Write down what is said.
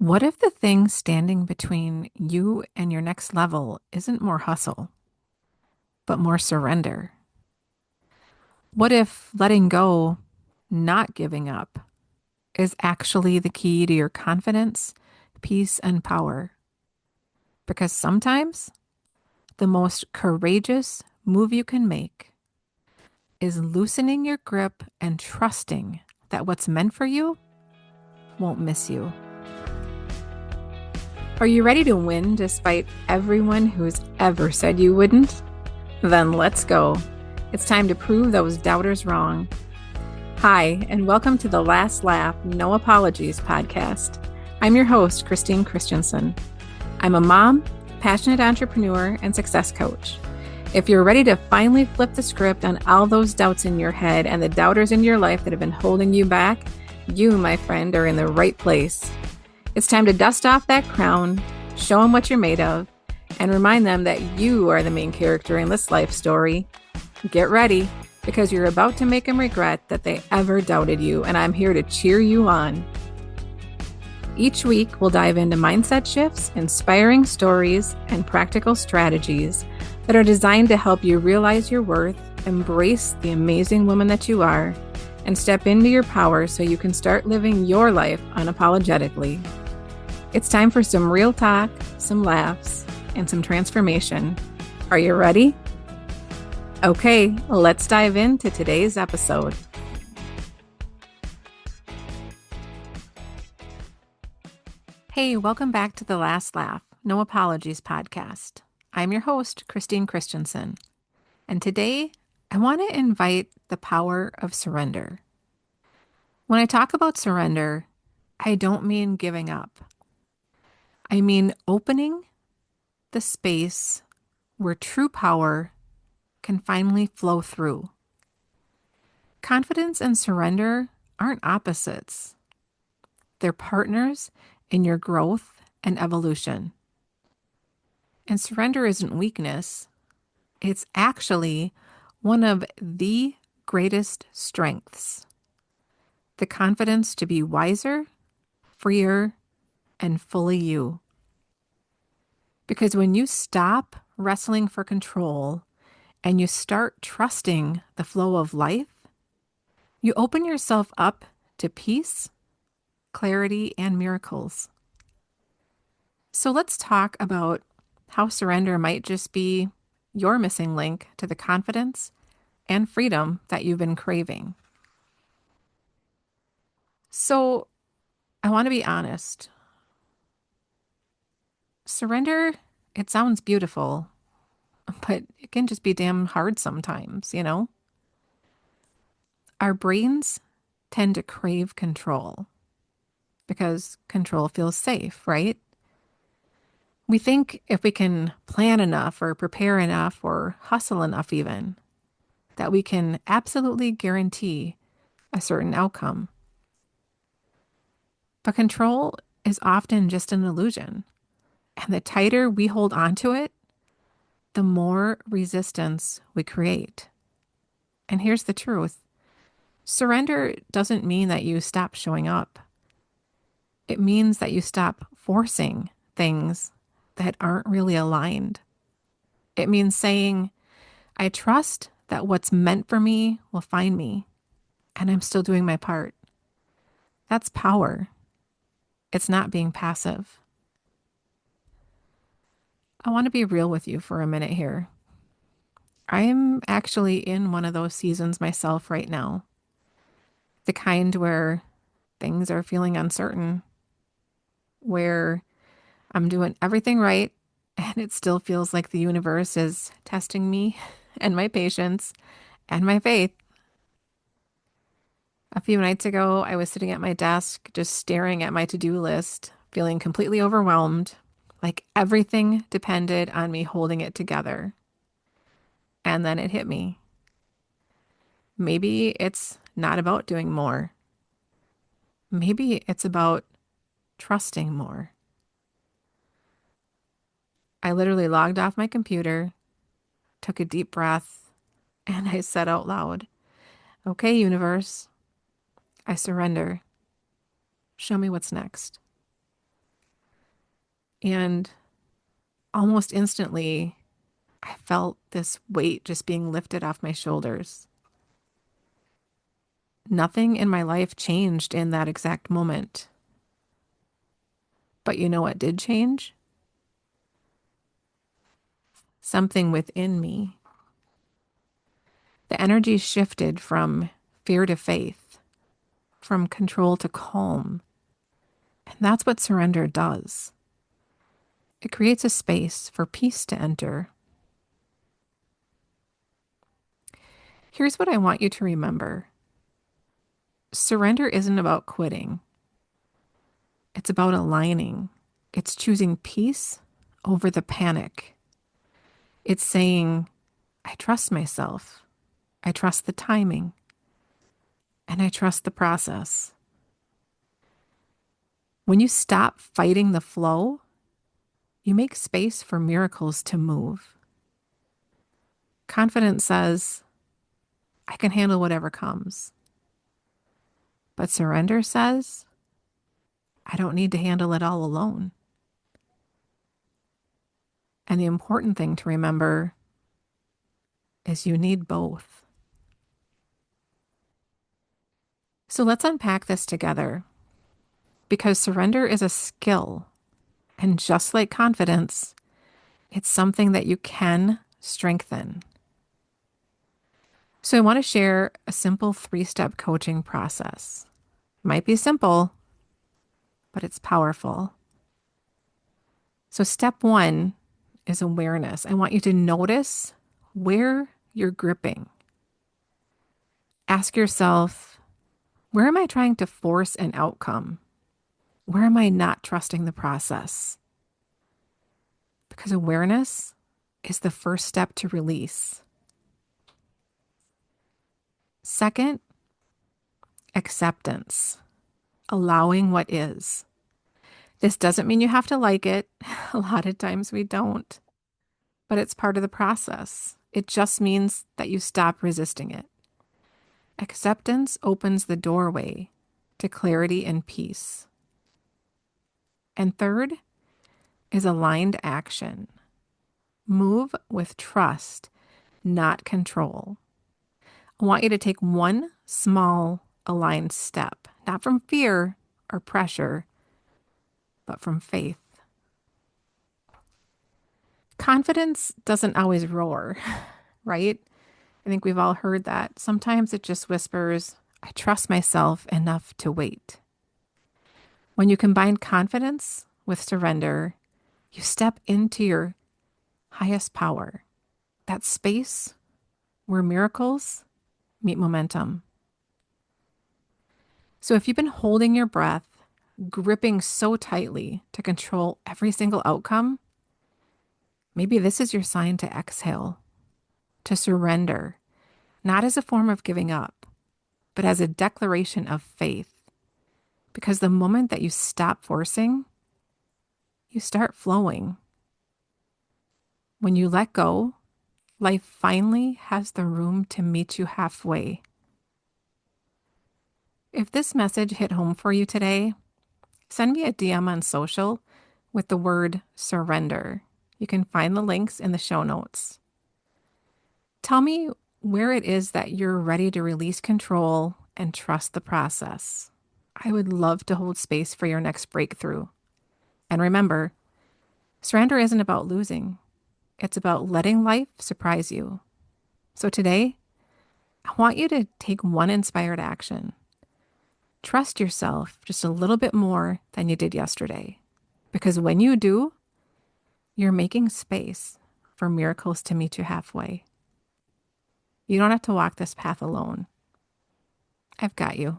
What if the thing standing between you and your next level isn't more hustle, but more surrender? What if letting go, not giving up, is actually the key to your confidence, peace, and power? Because sometimes the most courageous move you can make is loosening your grip and trusting that what's meant for you won't miss you. Are you ready to win despite everyone who's ever said you wouldn't? Then let's go. It's time to prove those doubters wrong. Hi, and welcome to the Last Laugh, No Apologies podcast. I'm your host, Kristine Christensen. I'm a mom, passionate entrepreneur, and success coach. If you're ready to finally flip the script on all those doubts in your head and the doubters in your life that have been holding you back, you, my friend, are in the right place. It's time to dust off that crown, show them what you're made of, and remind them that you are the main character in this life story. Get ready, because you're about to make them regret that they ever doubted you, and I'm here to cheer you on. Each week, we'll dive into mindset shifts, inspiring stories, and practical strategies that are designed to help you realize your worth, embrace the amazing woman that you are, and step into your power so you can start living your life unapologetically. It's time for some real talk, some laughs, and some transformation. Are you ready? Okay, let's dive into today's episode. Hey, welcome back to the Last Laugh, No Apologies podcast. I'm your host, Kristine Christensen, and today I want to invite the power of surrender. When I talk about surrender, I don't mean giving up. I mean opening the space where true power can finally flow through. Confidence and surrender aren't opposites. They're partners in your growth and evolution. And surrender isn't weakness. It's actually one of the greatest strengths. The confidence to be wiser, freer, and fully you. Because when you stop wrestling for control and you start trusting the flow of life, you open yourself up to peace, clarity, and miracles. So let's talk about how surrender might just be your missing link to the confidence and freedom that you've been craving. So I want to be honest. Surrender, it sounds beautiful, but it can just be damn hard sometimes, you know? Our brains tend to crave control because control feels safe, right? We think if we can plan enough or prepare enough or hustle enough even, that we can absolutely guarantee a certain outcome. But control is often just an illusion. And the tighter we hold on to it, the more resistance we create. And here's the truth. Surrender doesn't mean that you stop showing up. It means that you stop forcing things that aren't really aligned. It means saying, I trust that what's meant for me will find me, and I'm still doing my part. That's power. It's not being passive. I want to be real with you for a minute here. I'm actually in one of those seasons myself right now. The kind where things are feeling uncertain, where I'm doing everything right, and it still feels like the universe is testing me and my patience and my faith. A few nights ago, I was sitting at my desk, just staring at my to-do list, feeling completely overwhelmed, like everything depended on me holding it together. And then it hit me. Maybe it's not about doing more. Maybe it's about trusting more. I literally logged off my computer, took a deep breath, and I said out loud, okay, universe, I surrender. Show me what's next. And almost instantly, I felt this weight just being lifted off my shoulders. Nothing in my life changed in that exact moment. But you know what did change? Something within me. The energy shifted from fear to faith, from control to calm. And that's what surrender does. It creates a space for peace to enter. Here's what I want you to remember. Surrender isn't about quitting. It's about aligning. It's choosing peace over the panic. It's saying, I trust myself. I trust the timing. And I trust the process. When you stop fighting the flow, you make space for miracles to move. Confidence says, I can handle whatever comes. But surrender says, I don't need to handle it all alone. And the important thing to remember is you need both. So let's unpack this together, because surrender is a skill. And just like confidence, it's something that you can strengthen. So I want to share a simple 3-step coaching process. Might be simple, but it's powerful. So step 1 is awareness. I want you to notice where you're gripping. Ask yourself, where am I trying to force an outcome? Where am I not trusting the process? Because awareness is the first step to release. Second, acceptance, allowing what is. This doesn't mean you have to like it. A lot of times we don't, but it's part of the process. It just means that you stop resisting it. Acceptance opens the doorway to clarity and peace. And third is aligned action. Move with trust, not control. I want you to take one small aligned step, not from fear or pressure, but from faith. Confidence doesn't always roar, right? I think we've all heard that. Sometimes it just whispers, I trust myself enough to wait. When you combine confidence with surrender, you step into your highest power, that space where miracles meet momentum. So if you've been holding your breath, gripping so tightly to control every single outcome, maybe this is your sign to exhale, to surrender, not as a form of giving up, but as a declaration of faith. Because the moment that you stop forcing, you start flowing. When you let go, life finally has the room to meet you halfway. If this message hit home for you today, send me a DM on social with the word surrender. You can find the links in the show notes. Tell me where it is that you're ready to release control and trust the process. I would love to hold space for your next breakthrough. And remember, surrender isn't about losing. It's about letting life surprise you. So today, I want you to take one inspired action. Trust yourself just a little bit more than you did yesterday. Because when you do, you're making space for miracles to meet you halfway. You don't have to walk this path alone. I've got you.